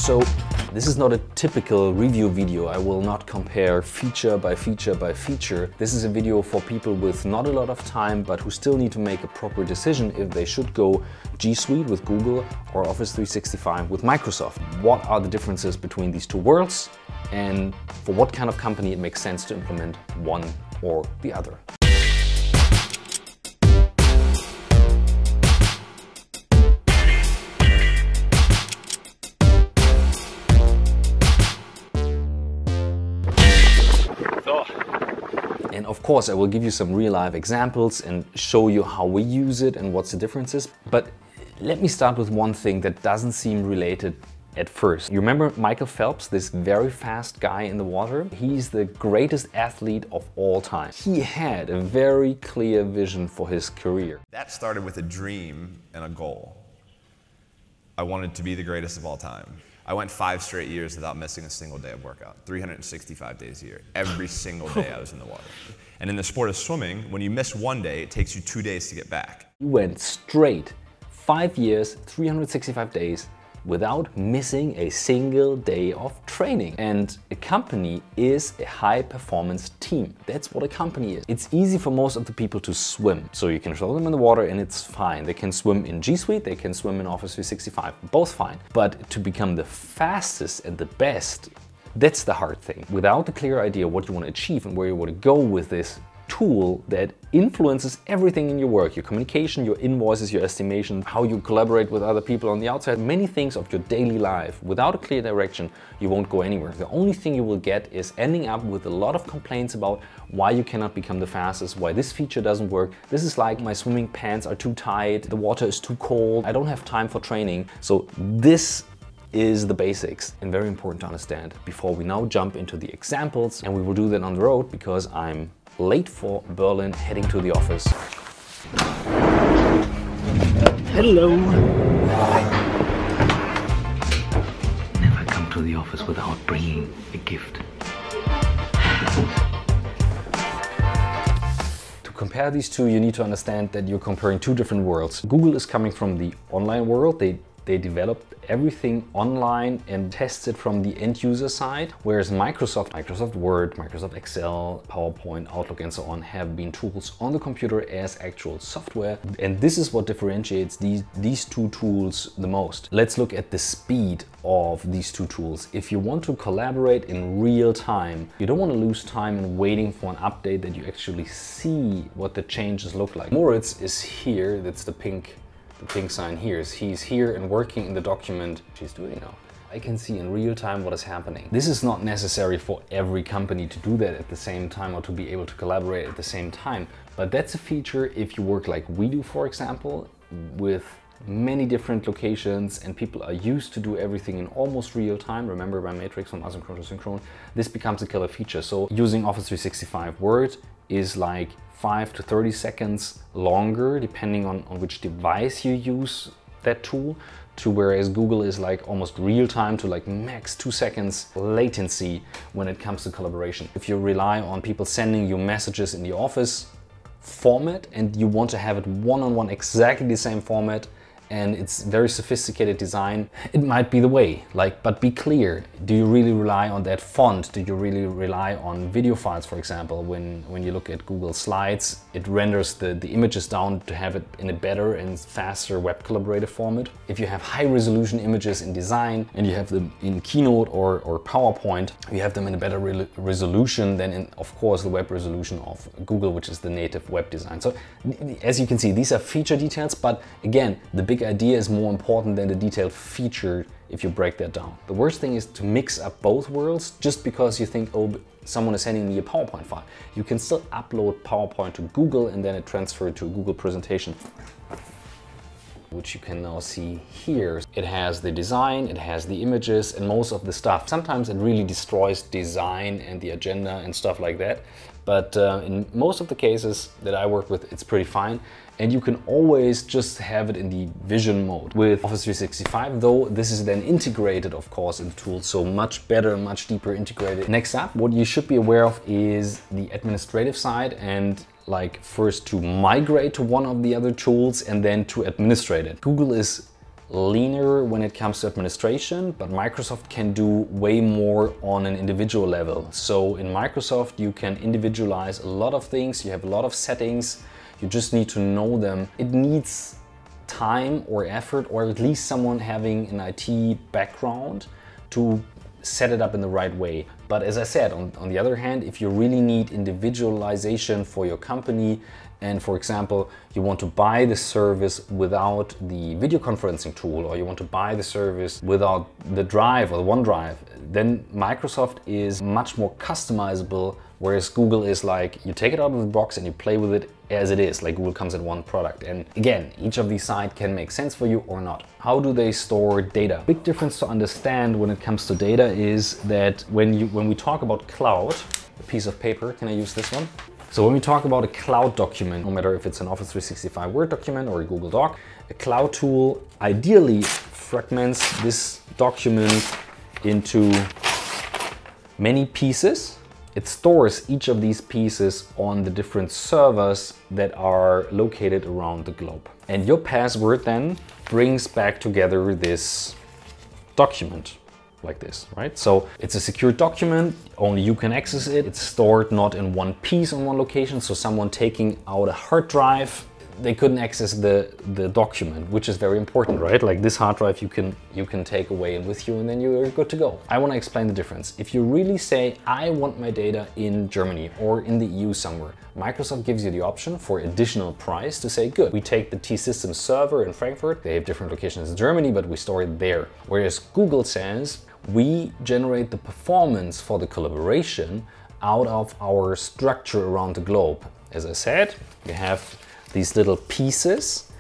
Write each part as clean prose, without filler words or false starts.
So this is not a typical review video. I will not compare feature by feature by feature. This is a video for people with not a lot of time, but who still need to make a proper decision if they should go G Suite with Google or Office 365 with Microsoft. What are the differences between these two worlds, and for what kind of company it makes sense to implement one or the other. And of course, I will give you some real-life examples and show you how we use it and what's the differences. But let me start with one thing that doesn't seem related at first. You remember Michael Phelps, this very fast guy in the water? He's the greatest athlete of all time. He had a very clear vision for his career. That started with a dream and a goal. I wanted to be the greatest of all time. I went 5 straight years without missing a single day of workout, 365 days a year. Every single day I was in the water. And in the sport of swimming, when you miss one day, it takes you 2 days to get back. You went straight 5 years, 365 days without missing a single day of training. And a company is a high-performance team. That's what a company is. It's easy for most of the people to swim. So you can throw them in the water and it's fine. They can swim in G Suite, they can swim in Office 365, both fine. But to become the fastest and the best, that's the hard thing. Without a clear idea what you want to achieve and where you want to go with this tool that influences everything in your work, your communication, your invoices, your estimation, how you collaborate with other people on the outside, many things of your daily life. Without a clear direction, you won't go anywhere. The only thing you will get is ending up with a lot of complaints about why you cannot become the fastest, why this feature doesn't work. This is like my swimming pants are too tight, the water is too cold, I don't have time for training. So this is the basics, and very important to understand before we now jump into the examples, and we will do that on the road because I'm late for Berlin, heading to the office. Hello. Never come to the office without bringing a gift. To compare these two, you need to understand that you're comparing two different worlds. Google is coming from the online world. They developed everything online and tested from the end user side, whereas Microsoft Word, Microsoft Excel, PowerPoint, Outlook and so on have been tools on the computer as actual software. And this is what differentiates these two tools the most. Let's look at the speed of these two tools. If you want to collaborate in real time, you don't want to lose time in waiting for an update that you actually see what the changes look like. Moritz is here, that's the pink sign here. He's here and working in the document she's doing now. I can see in real time what is happening. This is not necessary for every company to do that at the same time or to be able to collaborate at the same time. But that's a feature if you work like we do, for example, with many different locations and people are used to do everything in almost real time. Remember my matrix from asynchronous to synchronous? This becomes a killer feature. So using Office 365 Word is like 5 to 30 seconds longer, depending on which device you use that tool, to whereas Google is like almost real time to like max 2 seconds latency when it comes to collaboration. If you rely on people sending you messages in the Office format and you want to have it one-on-one exactly the same format, and it's very sophisticated design, it might be the way. But be clear, do you really rely on that font? Do you really rely on video files, for example? When you look at Google Slides, it renders the images down to have it in a better and faster web collaborative format. If you have high resolution images in design and you have them in Keynote or PowerPoint, you have them in a better resolution than in, of course, the web resolution of Google, which is the native web design. So as you can see, these are feature details, but again, the big idea is more important than the detailed feature if you break that down. The worst thing is to mix up both worlds just because you think, oh, someone is sending me a PowerPoint file. You can still upload PowerPoint to Google and then it transferred to a Google presentation, which you can now see here. It has the design, it has the images and most of the stuff. Sometimes it really destroys design and the agenda and stuff like that. But in most of the cases that I work with, it's pretty fine. And you can always just have it in the vision mode. With Office 365 though, this is then integrated of course in the tool, so much better, much deeper integrated. Next up, what you should be aware of is the administrative side, and like first to migrate to one of the other tools and then to administrate it. Google is leaner when it comes to administration, but Microsoft can do way more on an individual level. So in Microsoft, you can individualize a lot of things. You have a lot of settings. You just need to know them. It needs time or effort, or at least someone having an IT background to set it up in the right way. But as I said, on the other hand, if you really need individualization for your company, and for example, you want to buy the service without the video conferencing tool, or you want to buy the service without the Drive or the OneDrive, then Microsoft is much more customizable, whereas Google is like, you take it out of the box and you play with it as it is, like Google comes in one product. And again, each of these sites can make sense for you or not. How do they store data? Big difference to understand when it comes to data is that when we talk about cloud, a piece of paper, can I use this one? So when we talk about a cloud document, no matter if it's an Office 365 Word document or a Google Doc, a cloud tool ideally fragments this document into many pieces. It stores each of these pieces on the different servers that are located around the globe. And your password then brings back together this document like this, right? So it's a secure document, only you can access it. It's stored not in one piece on one location. So someone taking out a hard drive, they couldn't access the document, which is very important, right? Like this hard drive you can take away with you and then you're good to go. I want to explain the difference. If you really say, I want my data in Germany or in the EU somewhere, Microsoft gives you the option for additional price to say, good, we take the T-Systems server in Frankfurt, they have different locations in Germany, but we store it there. Whereas Google says, we generate the performance for the collaboration out of our structure around the globe. As I said, you have these little pieces,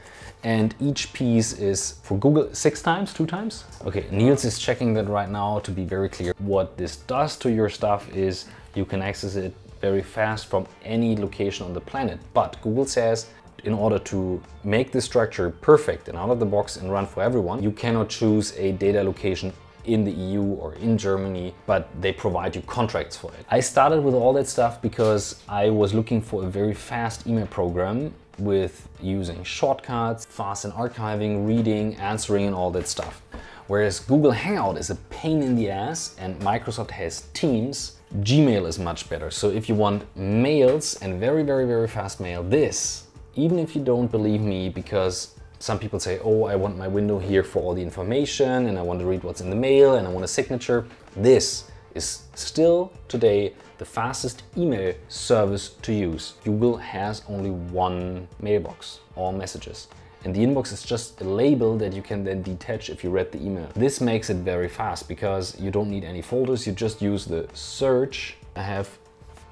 and each piece is for Google 6 times, 2 times. Okay, Niels is checking that right now to be very clear. What this does to your stuff is you can access it very fast from any location on the planet. But Google says, in order to make this structure perfect and out of the box and run for everyone, you cannot choose a data location in the EU or in Germany, but they provide you contracts for it. I started with all that stuff because I was looking for a very fast email program with using shortcuts, fast in archiving, reading, answering and all that stuff. Whereas Google Hangout is a pain in the ass and Microsoft has Teams, Gmail is much better. So if you want mails and very, very, very fast mail, this, even if you don't believe me, because some people say, oh, I want my window here for all the information and I want to read what's in the mail and I want a signature. This is still today the fastest email service to use. Google has only one mailbox, all messages. And the inbox is just a label that you can then detach if you read the email. This makes it very fast because you don't need any folders. You just use the search. I have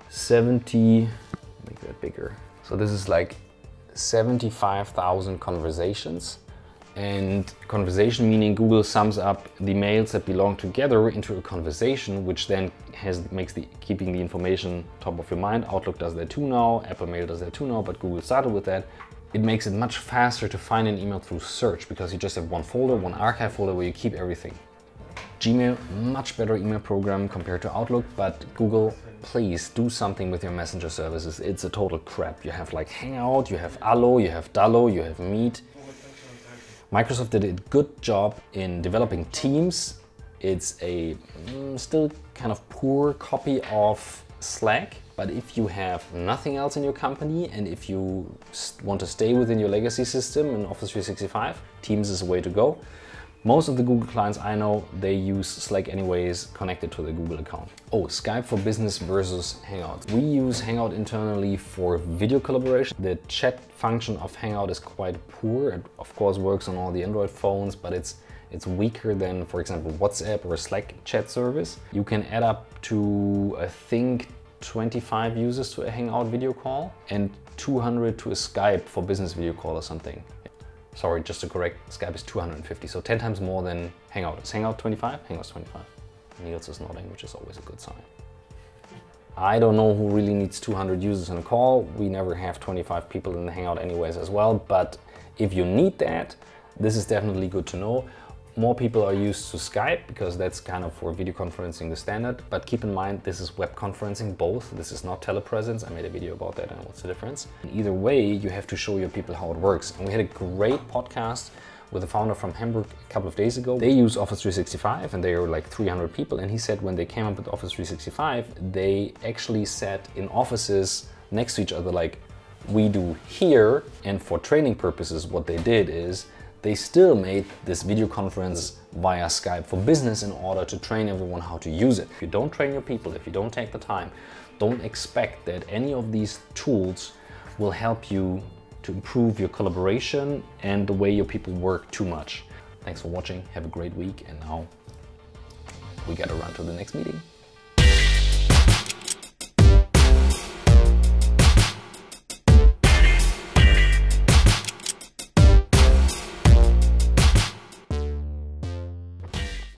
70, make that bigger. So this is like 75,000 conversations, and conversation meaning Google sums up the mails that belong together into a conversation, which then makes keeping the information top of your mind. Outlook does that too now, Apple Mail does that too now, but Google started with that. It makes it much faster to find an email through search because you just have one folder, one archive folder where you keep everything. Gmail, much better email program compared to Outlook, but Google, please do something with your messenger services. It's a total crap. You have like Hangout, you have Allo, you have Dallo, you have Meet. Microsoft did a good job in developing Teams. It's a still kind of poor copy of Slack, but if you have nothing else in your company and if you want to stay within your legacy system in Office 365, Teams is the way to go. Most of the Google clients I know, they use Slack anyways, connected to the Google account. Oh, Skype for Business versus Hangout. We use Hangout internally for video collaboration. The chat function of Hangout is quite poor. It of course works on all the Android phones, but it's weaker than, for example, WhatsApp or Slack chat service. You can add up to, I think, 25 users to a Hangout video call and 200 to a Skype for business video call or something. Sorry, just to correct, Skype is 250, so 10 times more than Hangout. Is Hangout 25? Hangout's 25. Niels is nodding, which is always a good sign. I don't know who really needs 200 users in a call. We never have 25 people in the Hangout anyways as well, but if you need that, this is definitely good to know. More people are used to Skype because that's kind of for video conferencing the standard, but keep in mind this is web conferencing both. This is not telepresence. I made a video about that and what's the difference. Either way, you have to show your people how it works. And we had a great podcast with a founder from Hamburg a couple of days ago. They use Office 365 and they are like 300 people. And he said when they came up with Office 365, they actually sat in offices next to each other like we do here. And for training purposes, what they did is they still made this video conference via Skype for business in order to train everyone how to use it. If you don't train your people, if you don't take the time, don't expect that any of these tools will help you to improve your collaboration and the way your people work too much. Thanks for watching, have a great week, and now we gotta run to the next meeting.